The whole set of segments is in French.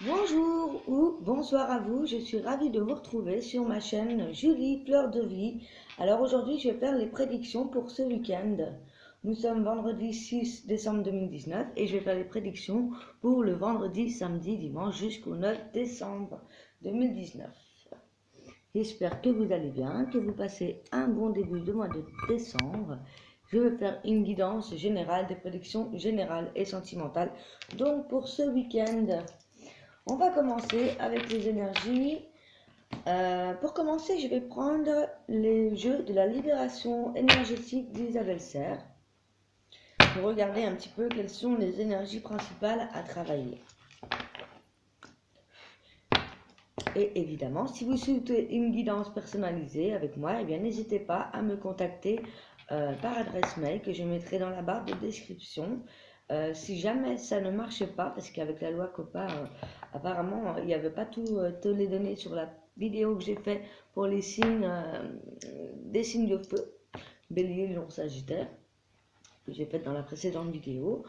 Bonjour ou bonsoir à vous, je suis ravie de vous retrouver sur ma chaîne Julie Fleur de Vie. Alors aujourd'hui je vais faire les prédictions pour ce week-end. Nous sommes vendredi 6 décembre 2019 et je vais faire les prédictions pour le vendredi, samedi, dimanche jusqu'au 9 décembre 2019. J'espère que vous allez bien, que vous passez un bon début de mois de décembre. Je vais faire une guidance générale, des prédictions générales et sentimentales. Donc pour ce week-end, on va commencer avec les énergies. Pour commencer, je vais prendre les jeux de la libération énergétique d'Isabelle Serre pour regarder un petit peu quelles sont les énergies principales à travailler. Et évidemment, si vous souhaitez une guidance personnalisée avec moi, eh bien n'hésitez pas à me contacter par adresse mail que je mettrai dans la barre de description. Si jamais ça ne marche pas, parce qu'avec la loi COPPA, apparemment, il n'y avait pas toutes les données sur la vidéo que j'ai fait pour les signes, des signes de feu, Bélier, Lion, Sagittaire, que j'ai fait dans la précédente vidéo.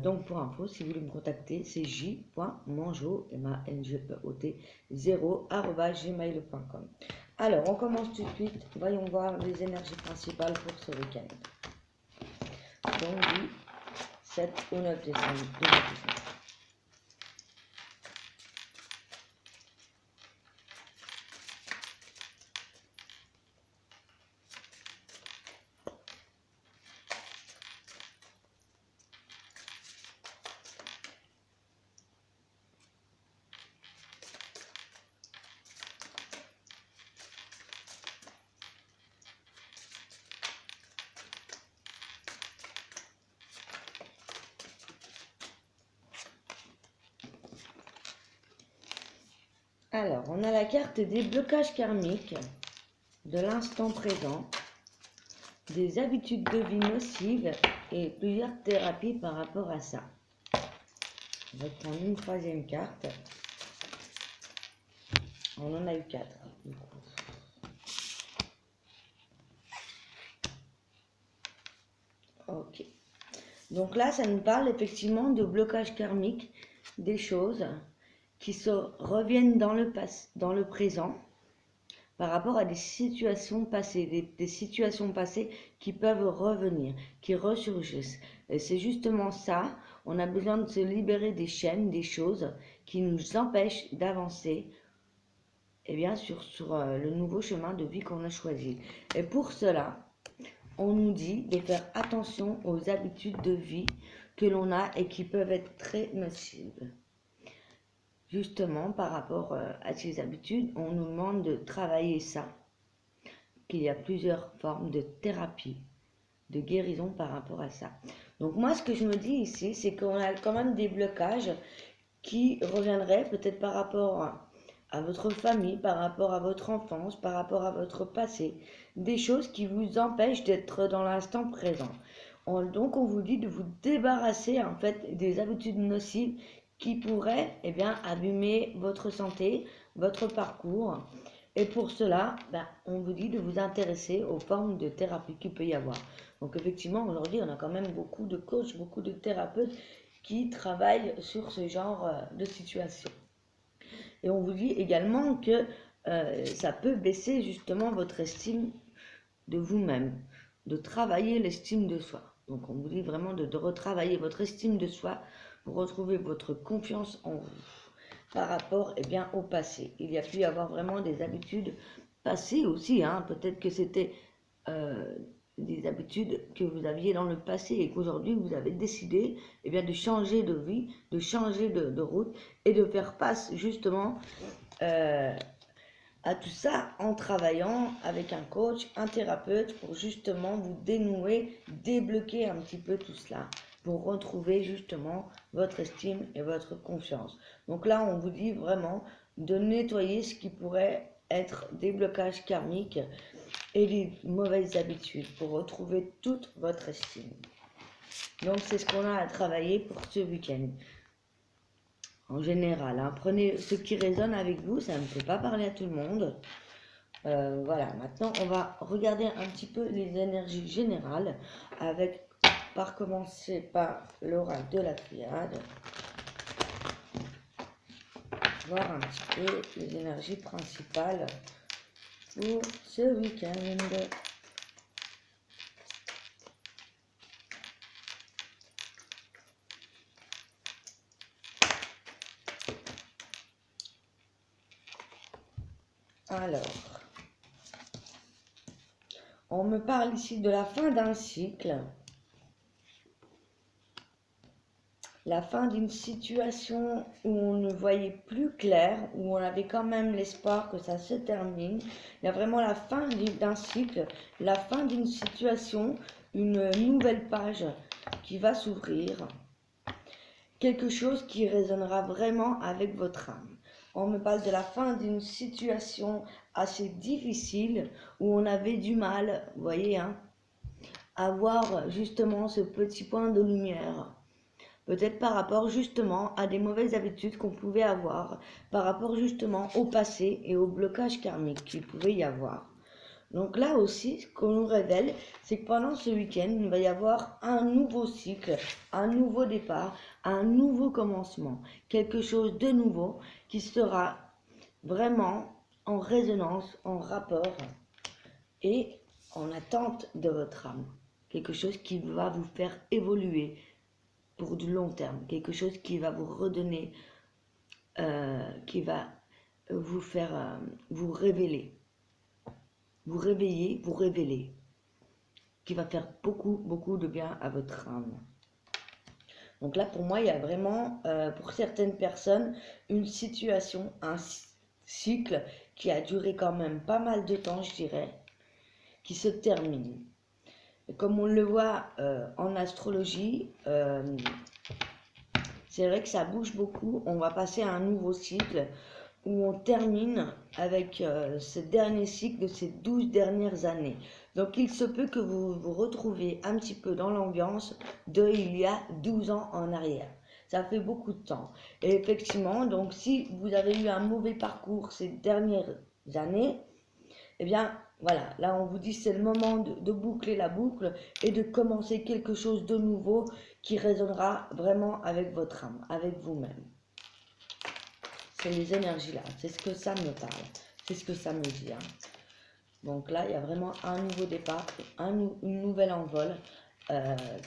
Donc pour info, si vous voulez me contacter, c'est j.mangeot, M-A-N-G-E-O-T 0@gmail.com. Alors on commence tout de suite, voyons voir les énergies principales pour ce week-end. Donc du 7 au 9 décembre 2019. Alors, on a la carte des blocages karmiques, de l'instant présent, des habitudes de vie nocives et plusieurs thérapies par rapport à ça. On va prendre une troisième carte. On en a eu 4 du coup. Ok. Donc là, ça nous parle effectivement de blocage karmique, des choses qui se reviennent dans le présent par rapport à des situations passées, des situations passées qui peuvent revenir, qui ressurgissent. Et c'est justement ça, on a besoin de se libérer des chaînes, des choses qui nous empêchent d'avancer sur le nouveau chemin de vie qu'on a choisi. Et pour cela, on nous dit de faire attention aux habitudes de vie que l'on a et qui peuvent être très nocives. Justement, par rapport à ces habitudes, on nous demande de travailler ça, qu'il y a plusieurs formes de thérapie, de guérison par rapport à ça. Donc moi, ce que je me dis ici, c'est qu'on a quand même des blocages qui reviendraient peut-être par rapport à votre famille, par rapport à votre enfance, par rapport à votre passé, des choses qui vous empêchent d'être dans l'instant présent. Donc on vous dit de vous débarrasser en fait des habitudes nocives qui pourraient abîmer votre santé, votre parcours. Et pour cela, on vous dit de vous intéresser aux formes de thérapie qu'il peut y avoir. Donc effectivement, aujourd'hui, on a quand même beaucoup de coachs, beaucoup de thérapeutes qui travaillent sur ce genre de situation. Et on vous dit également que ça peut baisser justement votre estime de vous-même, de travailler l'estime de soi. Donc on vous dit vraiment de retravailler votre estime de soi pour retrouver votre confiance en vous par rapport au passé. Il y a pu y avoir vraiment des habitudes passées aussi, peut-être que c'était des habitudes que vous aviez dans le passé et qu'aujourd'hui vous avez décidé de changer de vie, de changer de route et de faire face justement à tout ça en travaillant avec un coach, un thérapeute pour justement vous dénouer, débloquer un petit peu tout cela pour retrouver justement votre estime et votre confiance. Donc là, on vous dit vraiment de nettoyer ce qui pourrait être des blocages karmiques et les mauvaises habitudes pour retrouver toute votre estime. Donc c'est ce qu'on a à travailler pour ce week-end. En général, prenez ce qui résonne avec vous, ça ne peut pas parler à tout le monde. Voilà, maintenant on va regarder un petit peu les énergies générales par commencer par l'oracle de la triade. voir un petit peu les énergies principales pour ce week-end. Alors, on me parle ici de la fin d'un cycle, la fin d'une situation où on ne voyait plus clair, où on avait quand même l'espoir que ça se termine. Il y a vraiment la fin d'un cycle, la fin d'une situation, une nouvelle page qui va s'ouvrir. Quelque chose qui résonnera vraiment avec votre âme. On me parle de la fin d'une situation assez difficile où on avait du mal, vous voyez, hein, à voir justement ce petit point de lumière. Peut-être par rapport justement à des mauvaises habitudes qu'on pouvait avoir, par rapport justement au passé et au blocage karmique qu'il pouvait y avoir. Donc là aussi, ce qu'on nous révèle, c'est que pendant ce week-end, il va y avoir un nouveau cycle, un nouveau départ, un nouveau commencement, quelque chose de nouveau qui sera vraiment en résonance, en rapport et en attente de votre âme. Quelque chose qui va vous faire évoluer pour du long terme, quelque chose qui va vous redonner, qui va vous faire vous révéler. Vous réveiller, vous révéler, qui va faire beaucoup de bien à votre âme. Donc là, pour moi, il y a vraiment, pour certaines personnes, une situation, un cycle qui a duré quand même pas mal de temps, je dirais, qui se termine. Et comme on le voit en astrologie, c'est vrai que ça bouge beaucoup. On va passer à un nouveau cycle où on termine avec ce dernier cycle de ces 12 dernières années. Donc il se peut que vous vous retrouviez un petit peu dans l'ambiance de il y a 12 ans en arrière. Ça fait beaucoup de temps. Et effectivement, donc si vous avez eu un mauvais parcours ces dernières années, eh bien voilà, là on vous dit c'est le moment de boucler la boucle et de commencer quelque chose de nouveau qui résonnera vraiment avec votre âme, avec vous-même. C'est les énergies là, c'est ce que ça me parle, c'est ce que ça me dit. Hein. Donc là, il y a vraiment un nouveau départ, une nouvelle envol,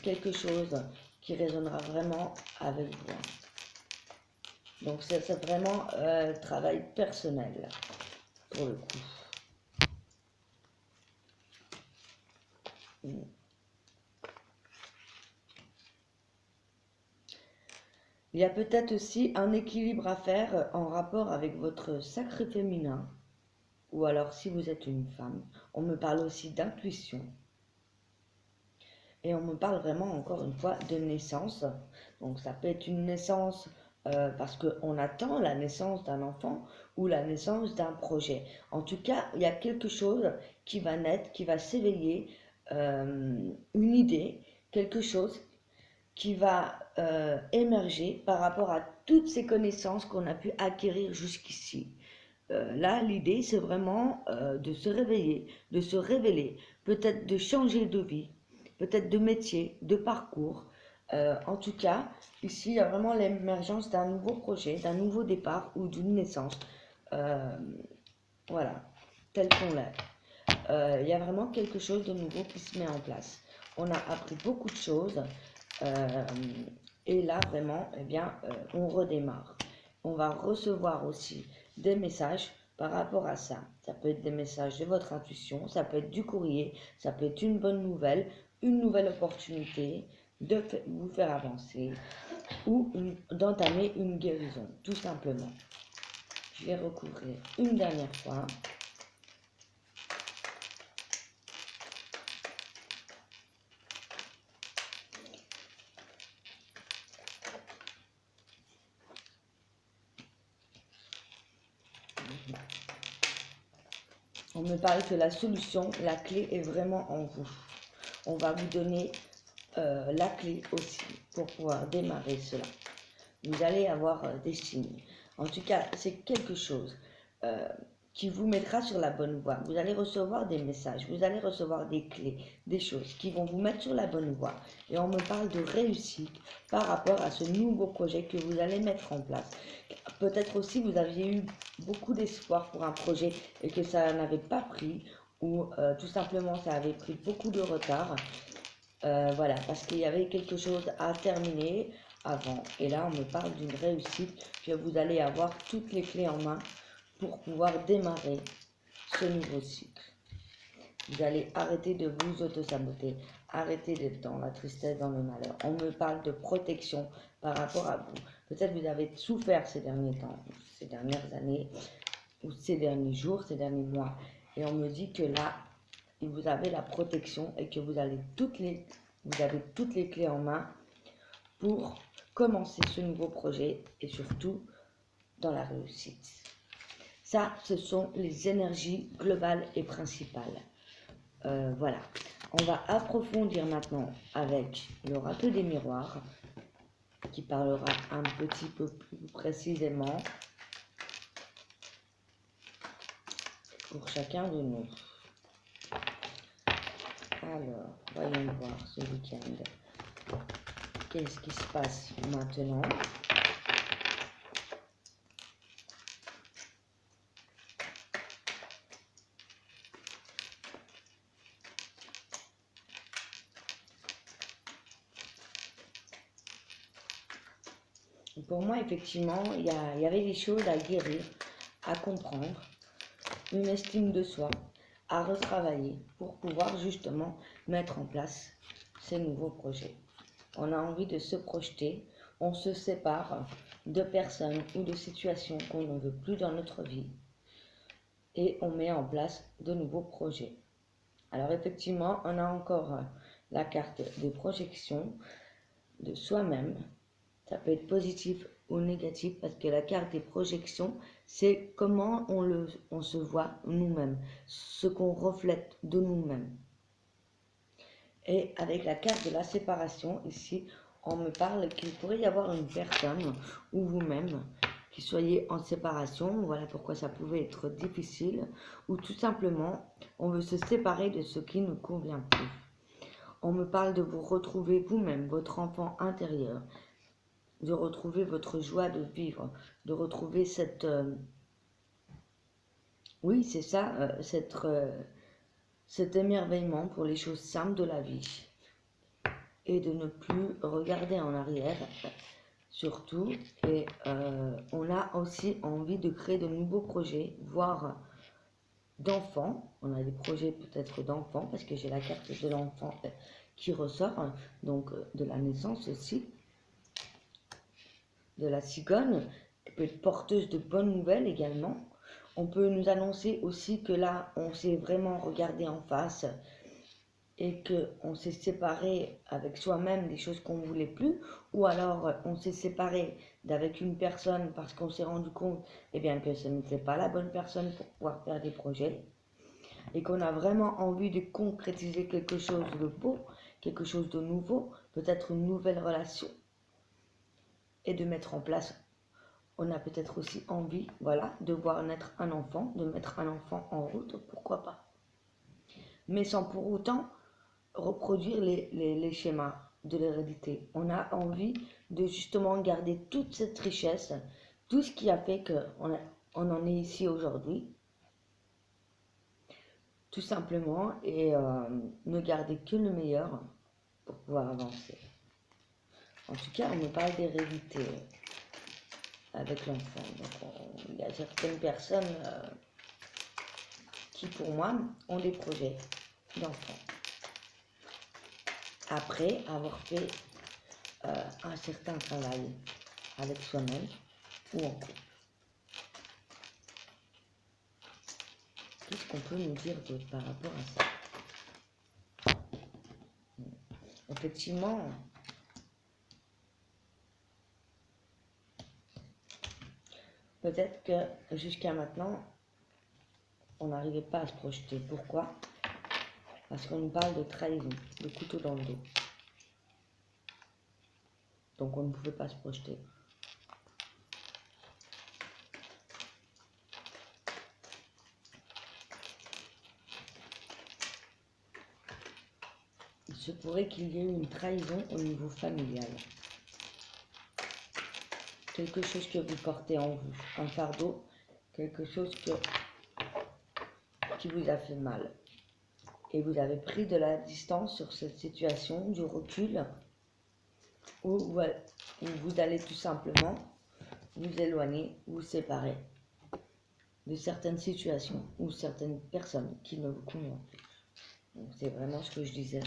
quelque chose qui résonnera vraiment avec vous. Hein. Donc c'est vraiment travail personnel pour le coup. Il y a peut-être aussi un équilibre à faire en rapport avec votre sacré féminin, ou alors si vous êtes une femme. On me parle aussi d'intuition. Et on me parle vraiment, encore une fois, de naissance. Donc ça peut être une naissance parce qu'on attend la naissance d'un enfant ou la naissance d'un projet. En tout cas, il y a quelque chose qui va naître, qui va s'éveiller, une idée, quelque chose qui va émerger par rapport à toutes ces connaissances qu'on a pu acquérir jusqu'ici. Là, l'idée, c'est vraiment de se réveiller, de se révéler, peut-être de changer de vie, peut-être de métier, de parcours. En tout cas, ici, il y a vraiment l'émergence d'un nouveau projet, d'un nouveau départ ou d'une naissance. Voilà, tel qu'on l'est. Il y a vraiment quelque chose de nouveau qui se met en place. On a appris beaucoup de choses. Et là, vraiment, eh bien, on redémarre. On va recevoir aussi des messages par rapport à ça. Ça peut être des messages de votre intuition, ça peut être du courrier, ça peut être une bonne nouvelle, une nouvelle opportunité de vous faire avancer ou d'entamer une guérison, tout simplement. Je vais recouvrir une dernière fois. On me parle que la solution, la clé est vraiment en vous. On va vous donner la clé aussi pour pouvoir démarrer cela. Vous allez avoir des signes. En tout cas, c'est quelque chose qui vous mettra sur la bonne voie. Vous allez recevoir des messages, vous allez recevoir des clés, des choses qui vont vous mettre sur la bonne voie. Et on me parle de réussite par rapport à ce nouveau projet que vous allez mettre en place. Peut-être aussi vous aviez eu beaucoup d'espoir pour un projet et que ça n'avait pas pris, ou tout simplement ça avait pris beaucoup de retard. Voilà, parce qu'il y avait quelque chose à terminer avant. Et là, on me parle d'une réussite, que vous allez avoir toutes les clés en main pour pouvoir démarrer ce nouveau cycle. Vous allez arrêter de vous auto-saboter, arrêter d'être dans la tristesse, dans le malheur. On me parle de protection par rapport à vous. Peut-être vous avez souffert ces derniers temps, ces dernières années, ou ces derniers jours, ces derniers mois. Et on me dit que là, vous avez la protection et que vous avez toutes les clés en main pour commencer ce nouveau projet et surtout dans la réussite. Ça, ce sont les énergies globales et principales. Voilà. On va approfondir maintenant avec l'oracle des miroirs qui parlera un petit peu plus précisément pour chacun de nous. Alors, voyons voir ce week-end. Qu'est-ce qui se passe maintenant ? Pour moi, effectivement, il y avait des choses à guérir, à comprendre, une estime de soi, à retravailler pour pouvoir justement mettre en place ces nouveaux projets. On a envie de se projeter, on se sépare de personnes ou de situations qu'on ne veut plus dans notre vie et on met en place de nouveaux projets. Alors effectivement, on a encore la carte des projections de soi-même. Ça peut être positif ou négatif parce que la carte des projections, c'est comment on se voit nous-mêmes, ce qu'on reflète de nous-mêmes. Et avec la carte de la séparation, ici, on me parle qu'il pourrait y avoir une personne ou vous-même qui soyez en séparation, voilà pourquoi ça pouvait être difficile, ou tout simplement, on veut se séparer de ce qui ne convient plus. On me parle de vous retrouver vous-même, votre enfant intérieur, de retrouver votre joie de vivre, de retrouver cette... oui, c'est ça, cet émerveillement pour les choses simples de la vie. Et de ne plus regarder en arrière, surtout. Et on a aussi envie de créer de nouveaux projets, voire d'enfants. On a des projets peut-être d'enfants, parce que j'ai la carte de l'enfant qui ressort, donc de la naissance aussi. De la cigogne, qui peut être porteuse de bonnes nouvelles également. On peut nous annoncer aussi que là, on s'est vraiment regardé en face et qu'on s'est séparé avec soi-même des choses qu'on ne voulait plus, ou alors on s'est séparé d'avec une personne parce qu'on s'est rendu compte que ce n'était pas la bonne personne pour pouvoir faire des projets, et qu'on a vraiment envie de concrétiser quelque chose de beau, quelque chose de nouveau, peut-être une nouvelle relation, et de mettre en place. On a peut-être aussi envie, voilà, de voir naître un enfant, de mettre un enfant en route, pourquoi pas. Mais sans pour autant reproduire les schémas de l'hérédité. On a envie de justement garder toute cette richesse, tout ce qui a fait qu'on en est ici aujourd'hui, tout simplement, et ne garder que le meilleur pour pouvoir avancer. En tout cas, on me parle d'hérédité avec l'enfant. Donc, il y a certaines personnes qui, pour moi, ont des projets d'enfants. Après avoir fait un certain travail avec soi-même ou en couple. Qu'est-ce qu'on peut nous dire d'autre par rapport à ça? Effectivement, peut-être que jusqu'à maintenant, on n'arrivait pas à se projeter. Pourquoi? Parce qu'on nous parle de trahison, de couteau dans le dos. Donc on ne pouvait pas se projeter. se pourrait qu'il y ait une trahison au niveau familial. Quelque chose que vous portez en vous, un fardeau, quelque chose qui vous a fait mal. Et vous avez pris de la distance sur cette situation, du recul, ou vous allez tout simplement vous éloigner, vous séparer de certaines situations ou certaines personnes qui ne vous conviennent plus. C'est vraiment ce que je disais,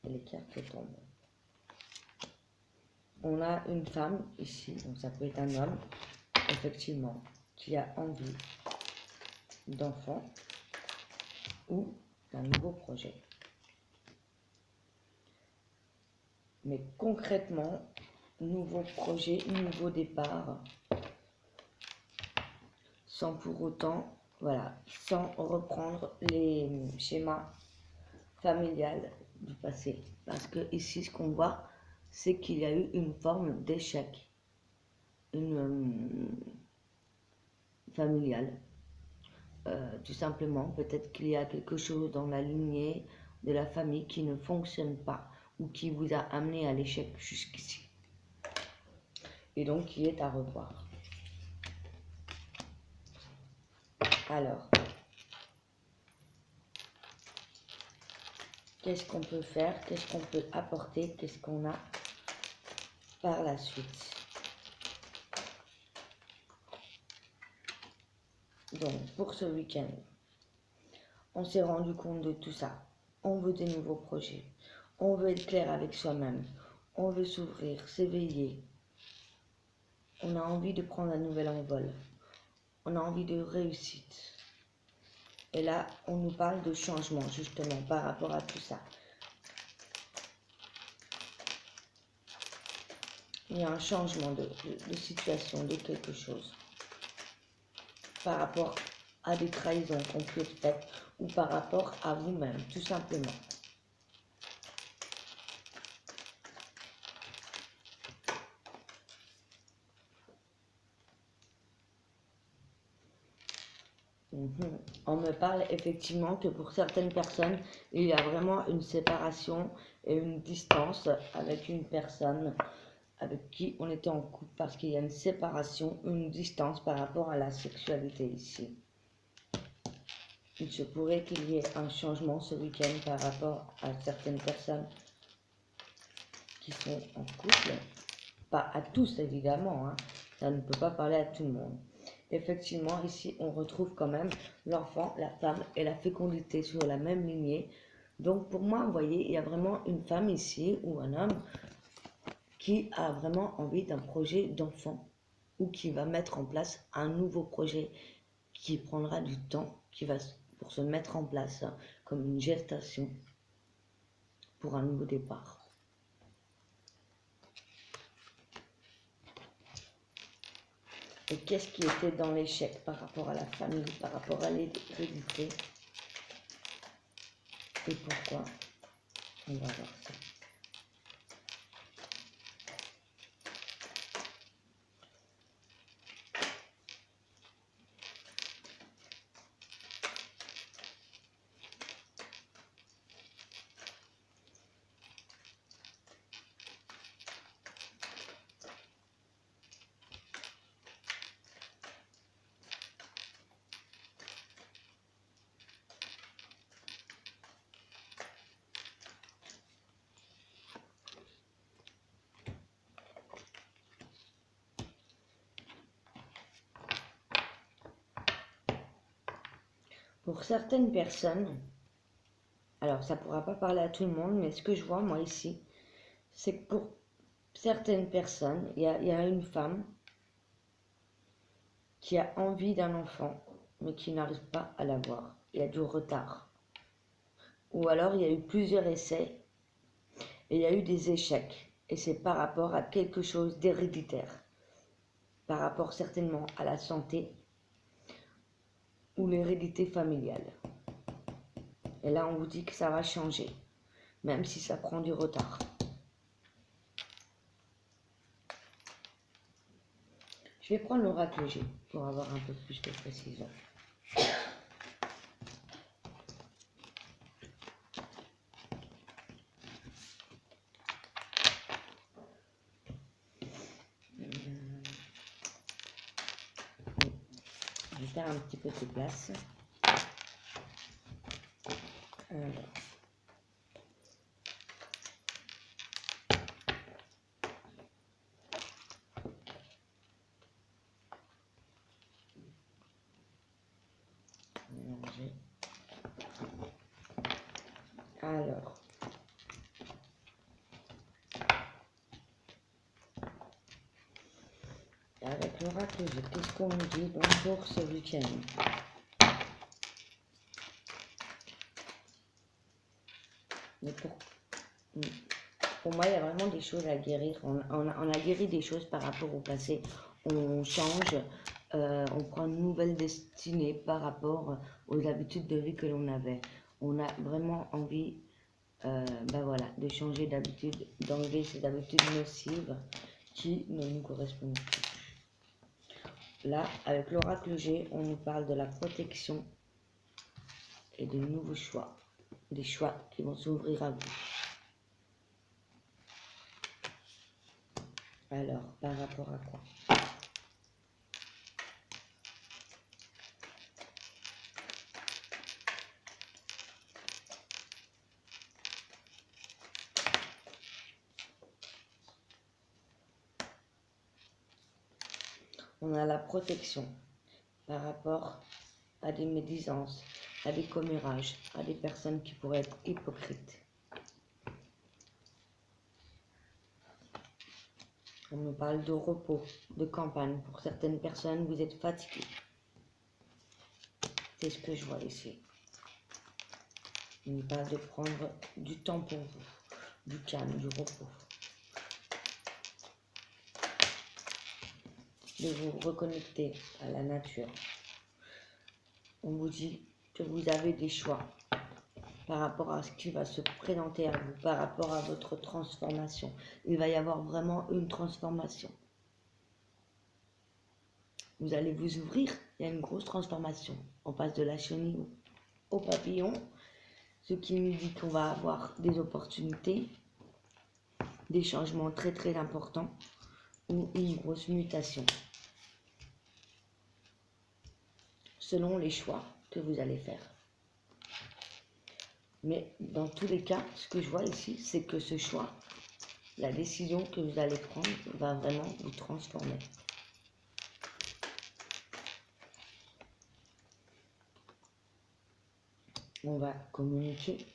et les cartes tombent. On a une femme ici, donc ça peut être un homme, effectivement, qui a envie d'enfant ou d'un nouveau projet. Mais concrètement, nouveau projet, nouveau départ, sans pour autant, voilà, sans reprendre les schémas familiales du passé. Parce que ici, ce qu'on voit, c'est qu'il y a eu une forme d'échec, familiale. Tout simplement, peut-être qu'il y a quelque chose dans la lignée de la famille qui ne fonctionne pas ou qui vous a amené à l'échec jusqu'ici. Et donc, qui est à revoir. Alors, qu'est-ce qu'on peut faire? Qu'est-ce qu'on peut apporter? Qu'est-ce qu'on a par la suite? Donc, pour ce week-end, on s'est rendu compte de tout ça. On veut des nouveaux projets. On veut être clair avec soi-même. On veut s'ouvrir, s'éveiller. On a envie de prendre un nouvel envol. On a envie de réussite. Et là, on nous parle de changement, justement, par rapport à tout ça. Il y a un changement de situation, de quelque chose. Par rapport à des trahisons qu'on peut être faites ou par rapport à vous-même, tout simplement. On me parle effectivement que pour certaines personnes, il y a vraiment une séparation et une distance avec une personne avec qui on était en couple parce qu'il y a une séparation, une distance par rapport à la sexualité ici. Il se pourrait qu'il y ait un changement ce week-end par rapport à certaines personnes qui sont en couple. Pas à tous évidemment, hein. Ça ne peut pas parler à tout le monde. Effectivement, ici, on retrouve quand même l'enfant, la femme et la fécondité sur la même lignée. Donc, pour moi, vous voyez, il y a vraiment une femme ici ou un homme qui a vraiment envie d'un projet d'enfant ou qui va mettre en place un nouveau projet qui prendra du temps, pour se mettre en place comme une gestation pour un nouveau départ. Et qu'est-ce qui était dans l'échec par rapport à la famille, par rapport à l'hérédité? Et pourquoi? On va voir ça. Pour certaines personnes, alors ça ne pourra pas parler à tout le monde, mais ce que je vois moi ici, c'est que pour certaines personnes, il y a une femme qui a envie d'un enfant, mais qui n'arrive pas à l'avoir. Il y a du retard. Ou alors il y a eu plusieurs essais et il y a eu des échecs. Et c'est par rapport à quelque chose d'héréditaire. Par rapport certainement à la santé ou l'hérédité familiale. Et là, on vous dit que ça va changer, même si ça prend du retard. Je vais prendre l'oracle G pour avoir un peu plus de précision. Je vais faire un petit peu de place. Alors. Mélanger. Alors. Avec l'oracle, qu'est-ce qu'on me dit donc pour ce week-end? Mais pour moi, il y a vraiment des choses à guérir. On a guéri des choses par rapport au passé. On change, on prend une nouvelle destinée par rapport aux habitudes de vie que l'on avait. On a vraiment envie voilà, de changer d'habitude, d'enlever ces habitudes nocives qui ne nous correspondent plus. Là, avec l'oracle G, on nous parle de la protection et de nouveaux choix, des choix qui vont s'ouvrir à vous. Alors, par rapport à quoi? On a la protection par rapport à des médisances, à des commérages, à des personnes qui pourraient être hypocrites. On nous parle de repos, de campagne. Pour certaines personnes, vous êtes fatigués. C'est ce que je vois ici. On nous parle de prendre du temps pour vous, du calme, du repos. De vous reconnecter à la nature. On vous dit que vous avez des choix par rapport à ce qui va se présenter à vous, par rapport à votre transformation. Il va y avoir vraiment une transformation. Vous allez vous ouvrir, il y a une grosse transformation. On passe de la chenille au papillon, ce qui nous dit qu'on va avoir des opportunités, des changements très très importants ou une grosse mutation. Selon les choix que vous allez faire. Mais dans tous les cas, ce que je vois ici, c'est que ce choix, la décision que vous allez prendre va vraiment vous transformer. On va communiquer.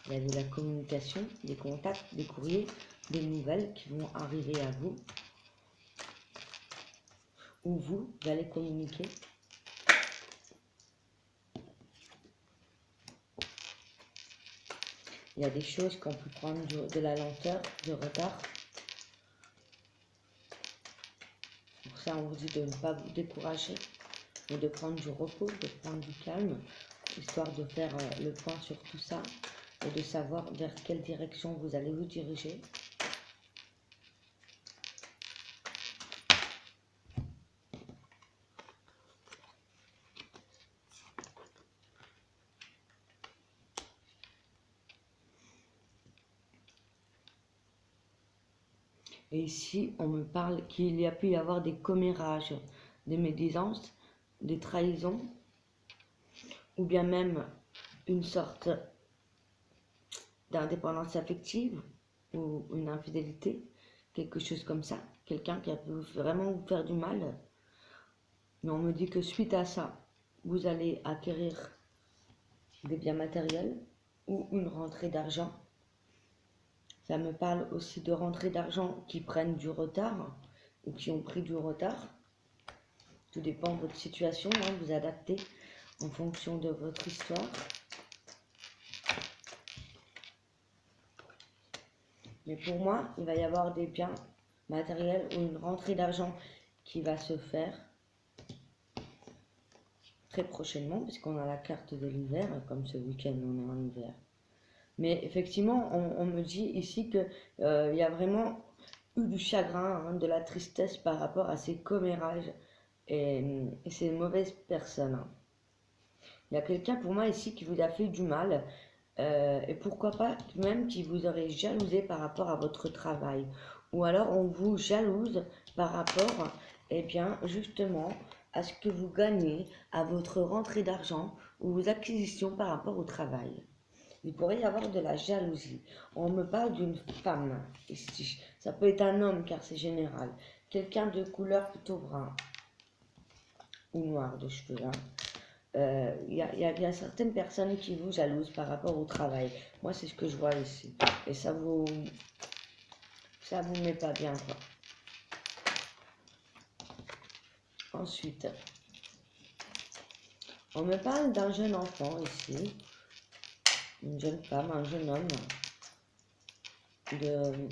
Il y a de la communication, des contacts, des courriers, des nouvelles qui vont arriver à vous. Ou vous allez communiquer. Il y a des choses qui ont pu prendre de la lenteur, de retard. Pour ça, on vous dit de ne pas vous décourager, mais de prendre du repos, de prendre du calme, histoire de faire le point sur tout ça et de savoir vers quelle direction vous allez vous diriger. Et ici, on me parle qu'il y a pu y avoir des commérages, des médisances, des trahisons, ou bien même une sorte d'indépendance affective ou une infidélité, quelque chose comme ça. Quelqu'un qui a pu vraiment vous faire du mal. Mais on me dit que suite à ça, vous allez acquérir des biens matériels ou une rentrée d'argent. Ça me parle aussi de rentrées d'argent qui prennent du retard ou qui ont pris du retard. Tout dépend de votre situation, hein, vous adaptez en fonction de votre histoire. Mais pour moi, il va y avoir des biens matériels ou une rentrée d'argent qui va se faire très prochainement, puisqu'on a la carte de l'hiver, comme ce week-end on est en hiver. Mais effectivement, on me dit ici qu'il y a vraiment eu du chagrin, hein, de la tristesse par rapport à ces commérages et ces mauvaises personnes. Il y a quelqu'un pour moi ici qui vous a fait du mal, Et pourquoi pas même qui vous aurait jalousé par rapport à votre travail. Ou alors on vous jalouse par rapport, eh bien, justement, à ce que vous gagnez, à votre rentrée d'argent ou vos acquisitions par rapport au travail. Il pourrait y avoir de la jalousie. On me parle d'une femme ici. Ça peut être un homme car c'est général. Quelqu'un de couleur plutôt brun ou noir de cheveux. Hein. Y a certaines personnes qui vous jalousent par rapport au travail. Moi, c'est ce que je vois ici. Et ça vous met pas bien, quoi. Ensuite, on me parle d'un jeune enfant ici. Une jeune femme, un jeune homme de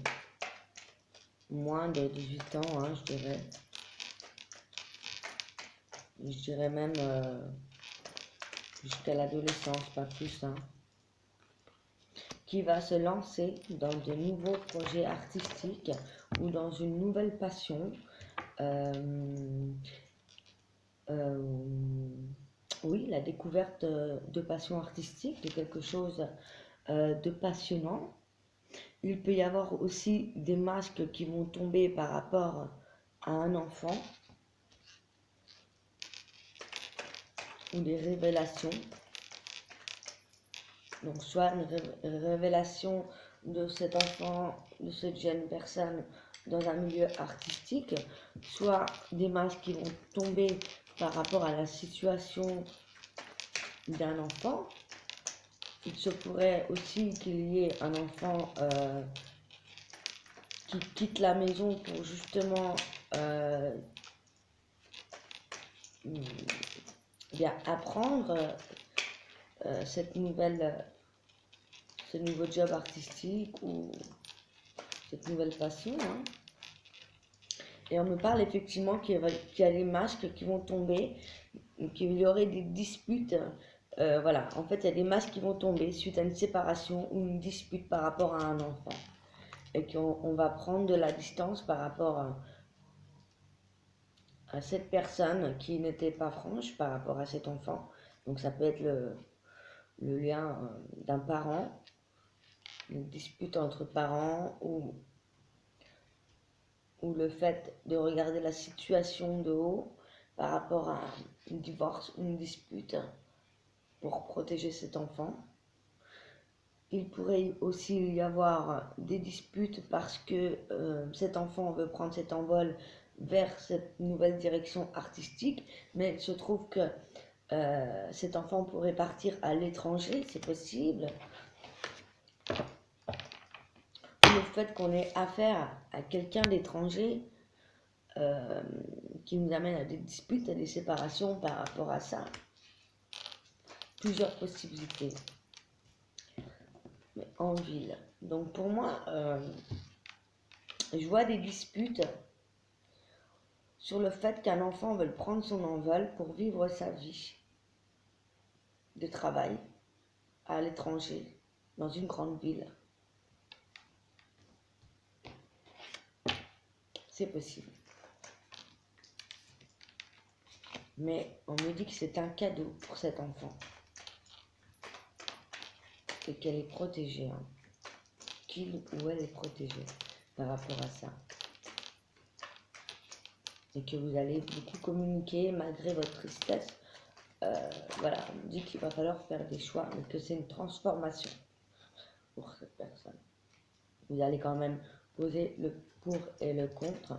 moins de 18 ans, hein, je dirais. Je dirais même jusqu'à l'adolescence, pas plus, hein. Qui va se lancer dans de nouveaux projets artistiques ou dans une nouvelle passion. Oui, la découverte de passion artistique, de quelque chose de passionnant. Il peut y avoir aussi des masques qui vont tomber par rapport à un enfant ou des révélations. Donc soit une révélation de cet enfant, de cette jeune personne dans un milieu artistique, soit des masques qui vont tomber par rapport à la situation d'un enfant. Il se pourrait aussi qu'il y ait un enfant qui quitte la maison pour justement bien apprendre ce nouveau job artistique ou cette nouvelle passion. Hein. Et on me parle effectivement qu'il y a des masques qui vont tomber, qu'il y aurait des disputes. Voilà, en fait, il y a des masques qui vont tomber suite à une séparation ou une dispute par rapport à un enfant. Et qu'on va prendre de la distance par rapport à cette personne qui n'était pas franche par rapport à cet enfant. Donc ça peut être le lien d'un parent, une dispute entre parents ou le fait de regarder la situation de haut par rapport à un divorce ou une dispute pour protéger cet enfant. Il pourrait aussi y avoir des disputes parce que cet enfant veut prendre cet envol vers cette nouvelle direction artistique, mais il se trouve que cet enfant pourrait partir à l'étranger, c'est possible. Le fait qu'on ait affaire à quelqu'un d'étranger qui nous amène à des disputes, à des séparations par rapport à ça. Plusieurs possibilités. Mais en ville. Donc pour moi, je vois des disputes sur le fait qu'un enfant veut prendre son envol pour vivre sa vie de travail à l'étranger, dans une grande ville. C'est possible. Mais on me dit que c'est un cadeau pour cet enfant. Et qu'elle est protégée. Hein. Qu'il ou elle est protégée par rapport à ça. Et que vous allez beaucoup communiquer malgré votre tristesse. Voilà, on me dit qu'il va falloir faire des choix, mais que c'est une transformation pour cette personne. Vous allez quand même poser le pour et le contre.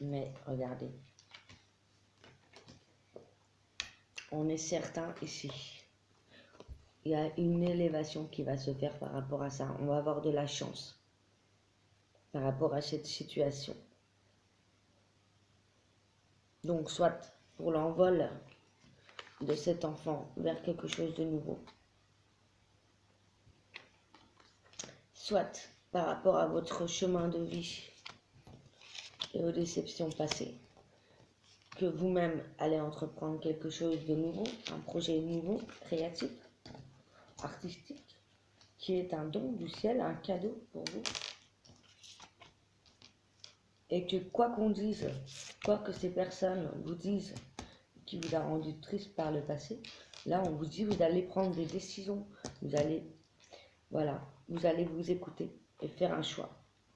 Mais regardez, on est certain ici. Il y a une élévation qui va se faire par rapport à ça. On va avoir de la chance par rapport à cette situation. Donc, soit pour l'envol de cet enfant vers quelque chose de nouveau, soit par rapport à votre chemin de vie et aux déceptions passées, que vous-même allez entreprendre quelque chose de nouveau, un projet nouveau, créatif, artistique, qui est un don du ciel, un cadeau pour vous. Et que quoi qu'on dise, quoi que ces personnes vous disent, qui vous a rendu triste par le passé. Là, on vous dit, vous allez prendre des décisions. Vous allez, voilà, vous allez vous écouter et faire un choix.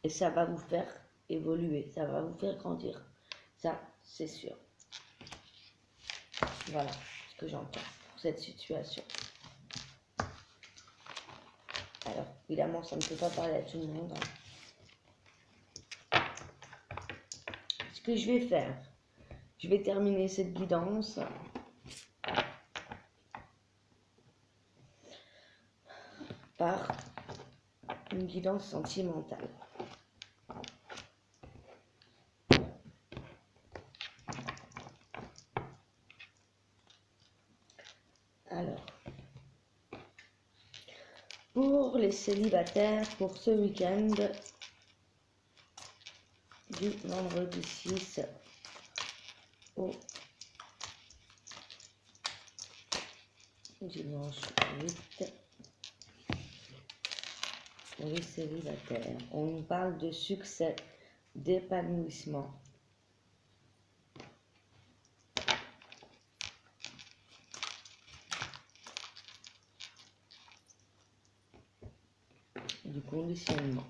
Et ça va vous faire évoluer, ça va vous faire grandir. Ça, c'est sûr. Voilà ce que j'entends pour cette situation. Alors, évidemment, ça ne peut pas parler à tout le monde. Ce que je vais faire, je vais terminer cette guidance par une guidance sentimentale. Alors, pour les célibataires, pour ce week-end du vendredi 6 au dimanche 8, pour les célibataires, on nous parle de succès, d'épanouissement. Du conditionnement.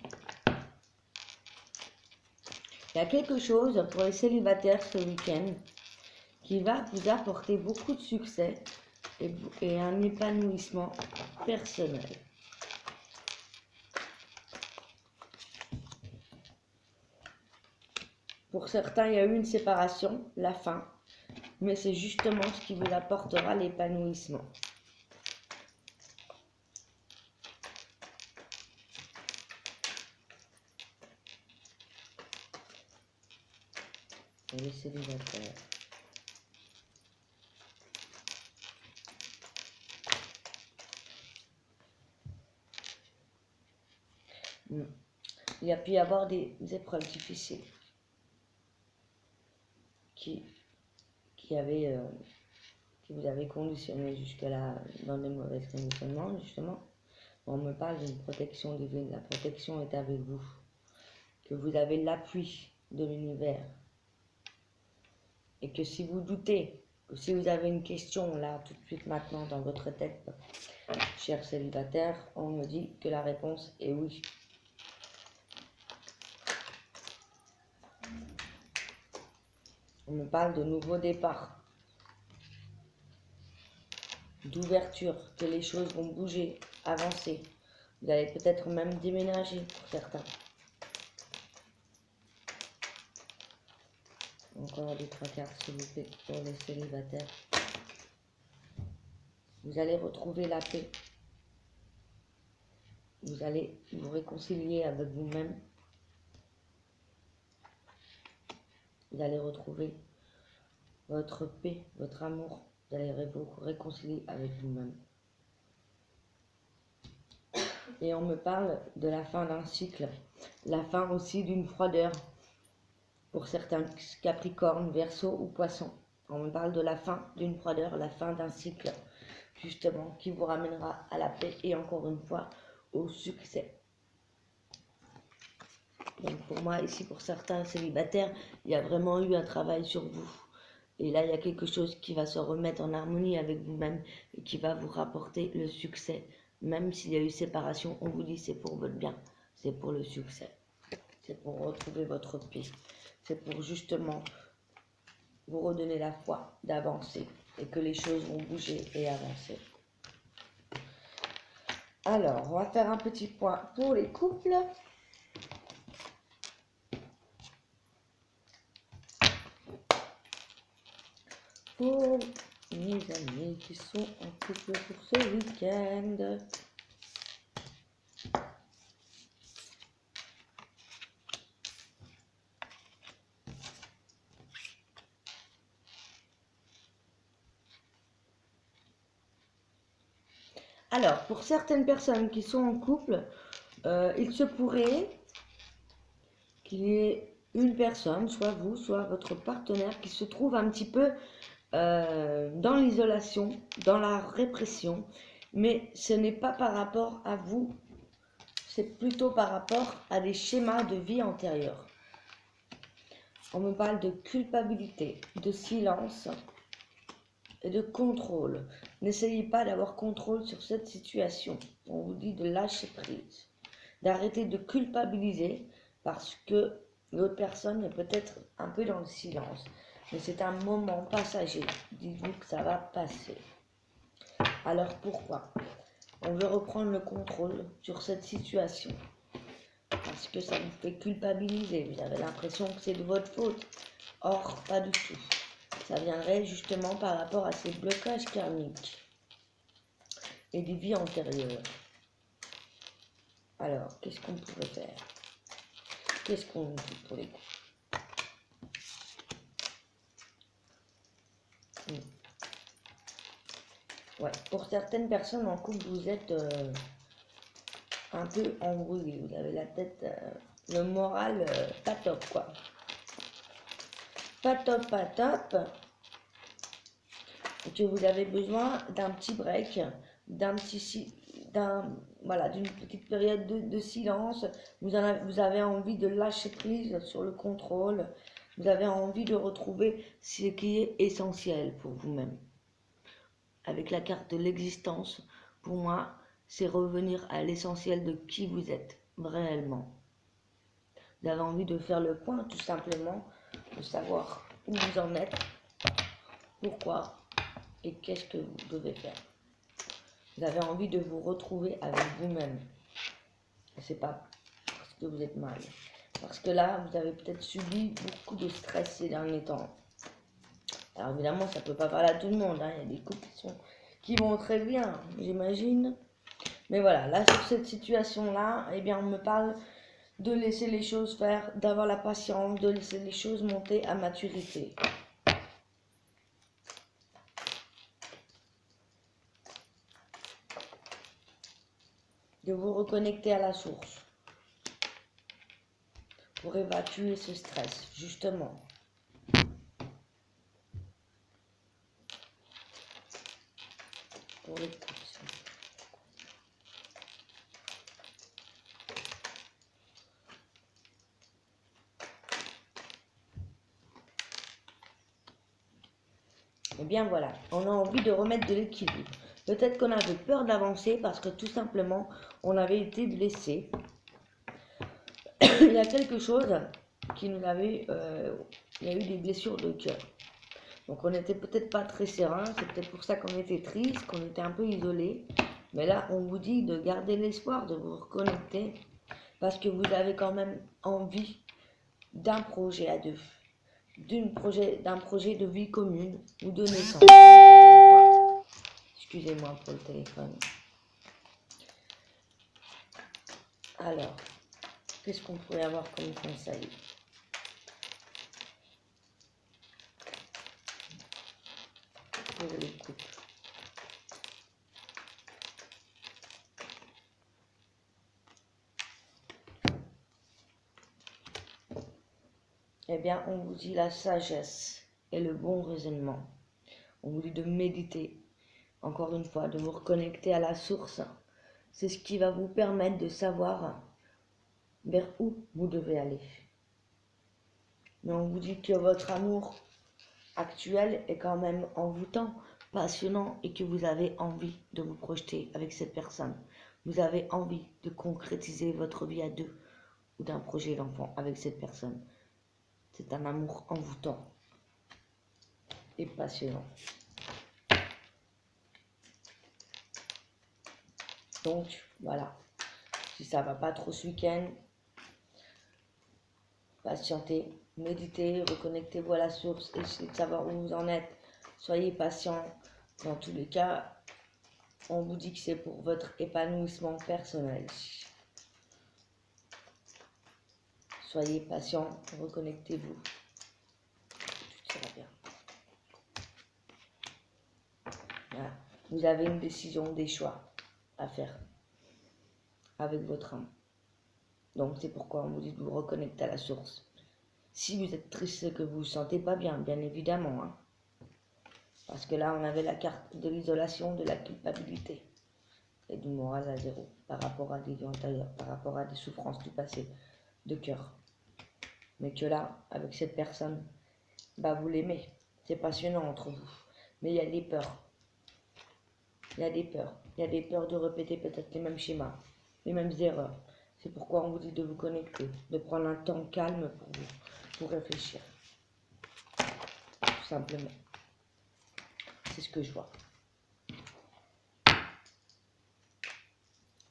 Il y a quelque chose pour les célibataires ce week-end qui va vous apporter beaucoup de succès et un épanouissement personnel. Pour certains, il y a eu une séparation, la fin, mais c'est justement ce qui vous apportera l'épanouissement. Pour les célibataires. Il y a pu y avoir des épreuves difficiles qui vous avaient conditionné jusque-là dans des mauvais conditionnements, justement. On me parle d'une protection divine. La protection est avec vous. Que vous avez l'appui de l'univers. Et que si vous doutez, que si vous avez une question là, tout de suite maintenant dans votre tête, cher célibataire, on me dit que la réponse est oui. On me parle de nouveau départ, d'ouverture, que les choses vont bouger, avancer. Vous allez peut-être même déménager pour certains. Encore des 3 cartes s'il vous plaît pour les célibataires. Vous allez retrouver la paix. Vous allez vous réconcilier avec vous-même. Vous allez retrouver votre paix, votre amour. Vous allez vous réconcilier avec vous-même. Et on me parle de la fin d'un cycle. La fin aussi d'une froideur. Pour certains Capricornes, Verseaux ou Poissons. On me parle de la fin d'une froideur, la fin d'un cycle, justement, qui vous ramènera à la paix et encore une fois au succès. Donc pour moi, ici, pour certains célibataires, il y a vraiment eu un travail sur vous. Et là, il y a quelque chose qui va se remettre en harmonie avec vous-même et qui va vous rapporter le succès. Même s'il y a eu séparation, on vous dit c'est pour votre bien, c'est pour le succès. C'est pour retrouver votre paix. C'est pour justement vous redonner la foi d'avancer et que les choses vont bouger et avancer. Alors, on va faire un petit point pour les couples. Pour mes amis qui sont en couple pour ce week-end. Alors, pour certaines personnes qui sont en couple, il se pourrait qu'il y ait une personne, soit vous, soit votre partenaire, qui se trouve un petit peu dans l'isolation, dans la répression, mais ce n'est pas par rapport à vous, c'est plutôt par rapport à des schémas de vie antérieurs. On me parle de culpabilité, de silence, et de contrôle. N'essayez pas d'avoir contrôle sur cette situation. On vous dit de lâcher prise, d'arrêter de culpabiliser parce que l'autre personne est peut-être un peu dans le silence. Mais c'est un moment passager. Dites-vous que ça va passer. Alors pourquoi? On veut reprendre le contrôle sur cette situation. Parce que ça vous fait culpabiliser. Vous avez l'impression que c'est de votre faute. Or, pas du tout. Ça viendrait justement par rapport à ces blocages karmiques et des vies antérieures. Alors, qu'est-ce qu'on pourrait faire? Qu'est-ce qu'on dit pour les coups? Ouais, pour certaines personnes en couple, vous êtes un peu embrouillé. Vous avez la tête, le moral pas top, quoi. Pas top, pas top. Et que vous avez besoin d'un petit break, voilà, d'une petite période de silence. Vous avez envie de lâcher prise sur le contrôle. Vous avez envie de retrouver ce qui est essentiel pour vous-même. Avec la carte de l'existence, pour moi, c'est revenir à l'essentiel de qui vous êtes réellement. Vous avez envie de faire le point, tout simplement, de savoir où vous en êtes, pourquoi et qu'est-ce que vous devez faire. Vous avez envie de vous retrouver avec vous-même. C'est pas parce que vous êtes mal. Parce que là, vous avez peut-être subi beaucoup de stress ces derniers temps. Alors évidemment, ça peut pas parler à tout le monde. Il y a des couples qui vont très bien, j'imagine. Mais voilà, là, sur cette situation-là, eh bien, on me parle de laisser les choses faire, d'avoir la patience, de laisser les choses monter à maturité. De vous reconnecter à la source. Pour évacuer ce stress, justement. Pour les coups. Eh bien voilà, on a envie de remettre de l'équilibre. Peut-être qu'on avait peur d'avancer parce que tout simplement, on avait été blessé. Il y a quelque chose qui nous avait... il y a eu des blessures de cœur. Donc on n'était peut-être pas très serein, c'est peut-être pour ça qu'on était triste, qu'on était un peu isolé. Mais là, on vous dit de garder l'espoir, de vous reconnecter, parce que vous avez quand même envie d'un projet à deux, d'un projet de vie commune ou de naissance. Excusez-moi pour le téléphone. Alors, qu'est-ce qu'on pourrait avoir comme conseil? Pour les couples. Eh bien, on vous dit la sagesse et le bon raisonnement. On vous dit de méditer, encore une fois, de vous reconnecter à la source. C'est ce qui va vous permettre de savoir vers où vous devez aller. Mais on vous dit que votre amour actuel est quand même envoûtant, passionnant et que vous avez envie de vous projeter avec cette personne. Vous avez envie de concrétiser votre vie à deux ou d'un projet d'enfant avec cette personne. C'est un amour envoûtant et passionnant. Donc, voilà. Si ça va pas trop ce week-end, patientez, méditez, reconnectez-vous à la source, essayez de savoir où vous en êtes. Soyez patient. Dans tous les cas, on vous dit que c'est pour votre épanouissement personnel. Soyez patient, reconnectez-vous. Tout ira bien. Voilà. Vous avez une décision, des choix à faire avec votre âme. Donc c'est pourquoi on vous dit de vous reconnecter à la source. Si vous êtes triste et que vous ne vous sentez pas bien, bien évidemment. Hein. Parce que là, on avait la carte de l'isolation, de la culpabilité et du moral à zéro par rapport à des vies antérieures, par rapport à des souffrances du passé, de cœur. Mais que là, avec cette personne, bah vous l'aimez. C'est passionnant entre vous. Mais il y a des peurs. Il y a des peurs. Il y a des peurs de répéter peut-être les mêmes schémas, les mêmes erreurs. C'est pourquoi on vous dit de vous connecter, de prendre un temps calme pour vous, pour réfléchir. Tout simplement. C'est ce que je vois.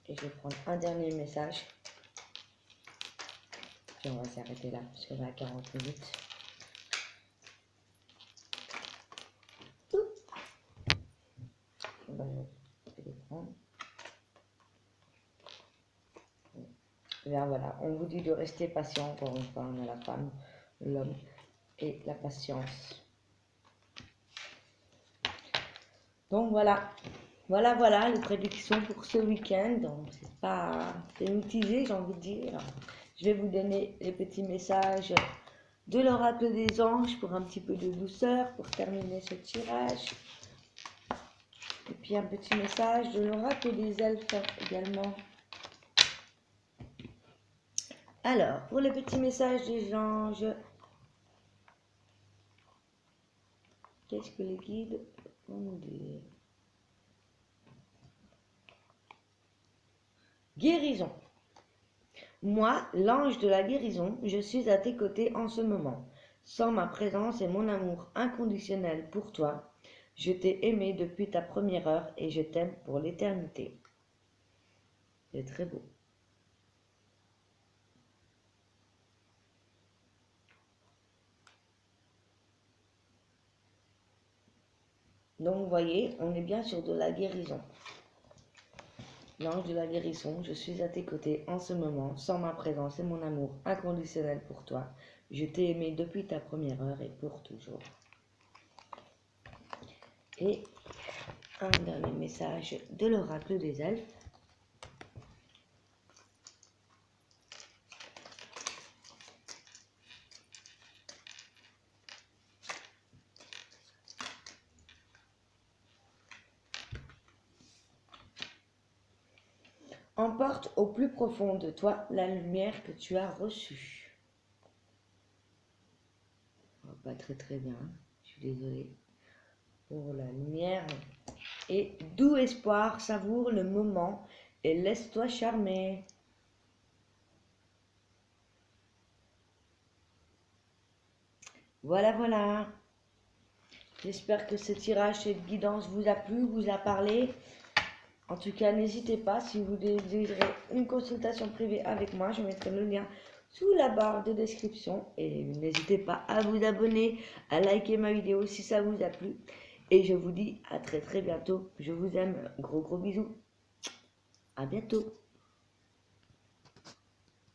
Et je vais prendre un dernier message. Puis on va s'arrêter là, parce qu'on est à 40 minutes. Je vais les prendre. Et bien voilà, on vous dit de rester patient. Encore une fois, on a la femme, l'homme et la patience. Donc voilà. Voilà les prédictions pour ce week-end. Donc c'est mitigé, j'ai envie de dire. Je vais vous donner les petits messages de l'oracle des anges pour un petit peu de douceur pour terminer ce tirage. Et puis un petit message de l'oracle des elfes également. Alors, pour les petits messages des anges, qu'est-ce que les guides vont nous dire? Guérison. Moi, l'ange de la guérison, je suis à tes côtés en ce moment. Sans ma présence et mon amour inconditionnel pour toi, je t'ai aimé depuis ta première heure et je t'aime pour l'éternité. C'est très beau. Donc, vous voyez, on est bien sur de la guérison. L'ange de la guérison, je suis à tes côtés en ce moment, sans ma présence et mon amour inconditionnel pour toi. Je t'ai aimé depuis ta première heure et pour toujours. Et un dernier message de l'oracle des elfes. Emporte au plus profond de toi la lumière que tu as reçue. Pas très bien, je suis désolée pour la lumière. Et doux espoir, savoure le moment et laisse-toi charmer. Voilà. J'espère que ce tirage, cette guidance vous a plu, vous a parlé. En tout cas, n'hésitez pas, si vous désirez une consultation privée avec moi, je mettrai le lien sous la barre de description. Et n'hésitez pas à vous abonner, à liker ma vidéo si ça vous a plu. Et je vous dis à très bientôt. Je vous aime. Gros bisous. À bientôt.